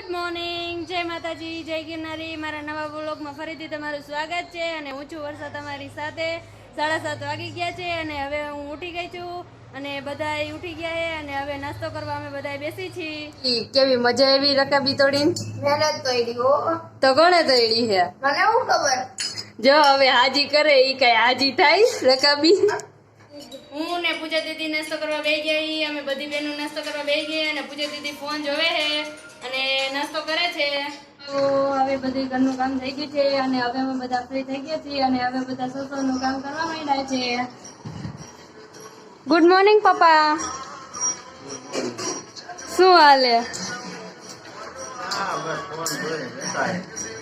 Good morning, જય માતાજી, જય ગિરનારી। મારા નવા વ્લોગમાં ફરીથી તમારું સ્વાગત છે અને હું છું વર્ષા તમારી સાથે। 7:30 વાગી ગયા છે અને હવે હું ઉઠી ગઈ છું અને બધાય ઉઠી ગયા છે અને હવે નાસ્તો કરવા અમે બધાય બેસી છીએ। કેવી મજા આવી રકાબી તોડીને? મહેનત કરી હો। તો કોણે તોડી છે? મને હું ખબર। જો હવે હાજી કરે ઈ કઈ હાજી થાય રકાબી। હું ને પૂજા દીદી નાસ્તો કરવા બેસી ગઈ, અમે બધી બહેનો નાસ્તો કરવા બેસી ગઈ અને પૂજા દીદી ફોન જોવે છે અને નાસ્તો કરે છે। તો હવે બધી ઘરનું કામ થઈ ગયું છે અને હવે અમે બધા ફ્રી થઈ ગયા છીએ અને હવે બધા સોસોનું કામ કરવા માંડ્યા છે। ગુડ મોર્નિંગ પપ્પા, શું હાલે?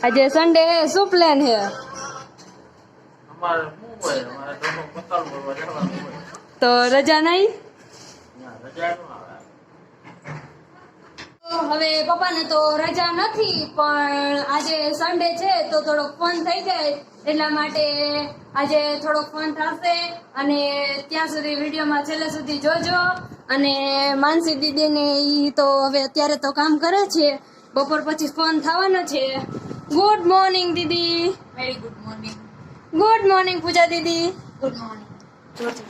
આજે સન્ડે શું પ્લાન છે? તો રજા નહીં? હવે પપ્પાને તો રજા નથી, પણ આજે સન્ડે છે તો થોડોક ફોન થઈ જાય એટલા માટે આજે થોડોક ફોન થશે અને ત્યાં સુધી વિડીયોમાં છેલ્લે સુધી જોજો। અને માનસી દીદીને ઈ તો હવે અત્યારે તો કામ કરે છે, બપોર પછી ફોન થવાનો છે। ગુડ મોર્નિંગ દીદી। Very good morning. Good morning Puja દીદી। Good morning.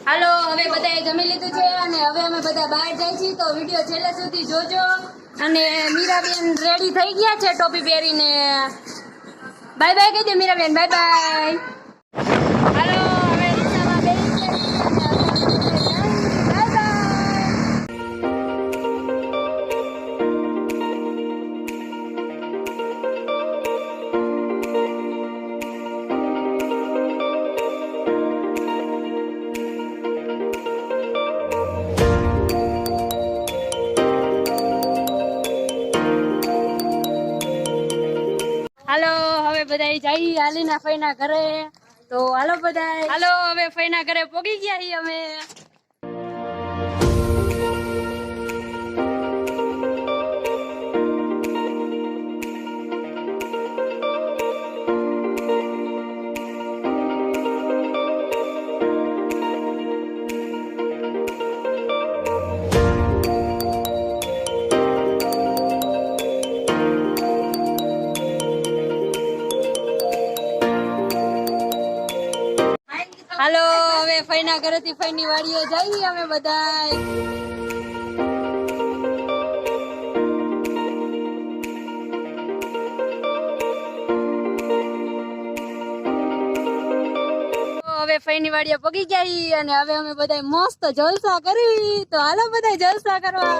હાલો, હવે બધાએ જમી લીધું છે અને હવે અમે બધા બહાર જાય છીએ, તો વિડીયો છેલ્લે સુધી જોજો। અને મીરાબેન રેડી થઈ ગયા છે ટોપી પહેરીને। બાય બાય કહી દે મીરાબેન, બાય બાય। હાલો, હવે રિક્ષામાં બેસી ગયા છીએ અને હવે બાય બાય। હાલો, હવે બધાય જઈ હાલીના ફઈના ઘરે, તો હાલો બધાય, હાલો હવે ફઈના ઘરે પોગી ગયા છીએ અમે। હાલો, હવે ફઈના ઘરેથી ફઈની વાડીએ જઈએ અમે બધાય। હવે ફઈની વાડીએ પગી ગયા અને હવે અમે બધાય મસ્ત જલસા કરી, તો હાલો બધાય જલસા કરવા।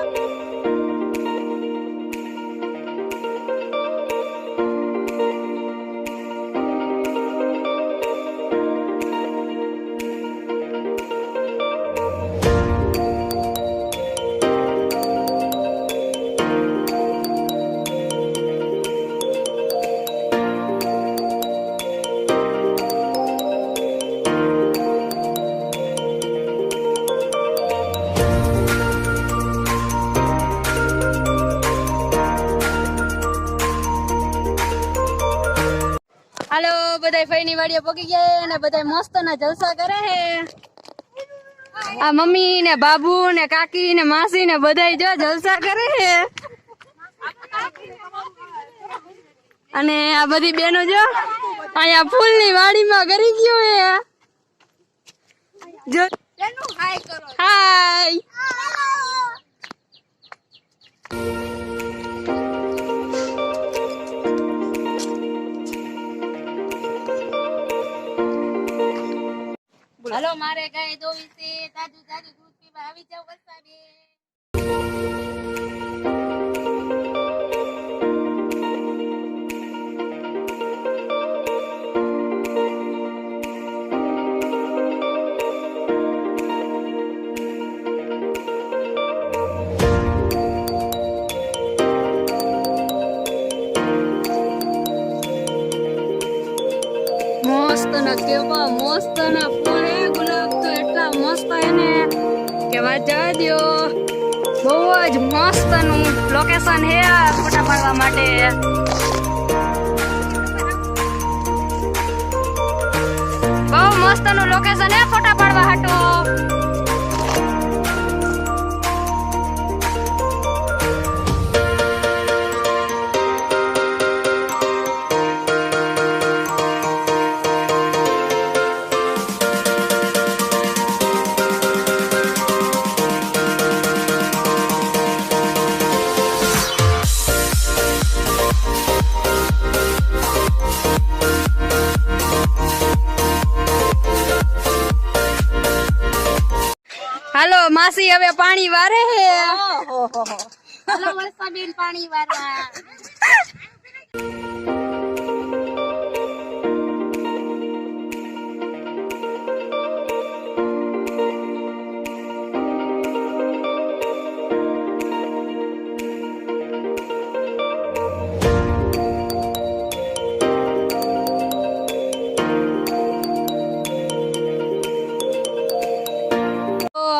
હાલો, બધાય ફઈની વાડીએ પગી ગયા અને બધાય મસ્ત ના જલસા કરે છે। આ મમ્મી ને બાબુ ને કાકી ને માસી ને બધાય જો જલસા કરે છે અને આ બધી બેનો જો અહીંયા ફૂલની વાડીમાં કરી ગયો હે। જો હાય। હાલો, મારે ગાય દોવી છે, તાજું તાજું દૂધ પીવા આવી જાવ વરસાદે। મસ્ત ના કેવા મસ્ત ના ફૂલ હે, ગુલાબ તો એટલા મસ્ત હે ને કે વાત જવા દો। બહુ જ મસ્ત નું લોકેશન હે ફોટા પાડવા માટે। બહુ મસ્ત નું લોકેશન હે ફોટા પાડવા હાટો। માસી હવે પાણી વારે હે. હલો વર્ષાબેન પાણી વારવા.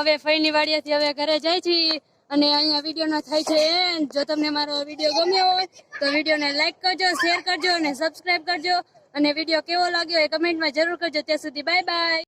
હવે ફઈની વાડિયાથી હવે ઘરે જાય છે અને અહીંયા વિડીયો નો થાય છે end. જો તમને મારો વિડીયો ગમ્યો હોય તો વિડીયોને લાઈક કરજો, શેર કરજો અને સબસ્ક્રાઇબ કરજો અને વિડીયો કેવો લાગ્યો એ કમેન્ટમાં જરૂર કરજો. ત્યાં સુધી બાય બાય.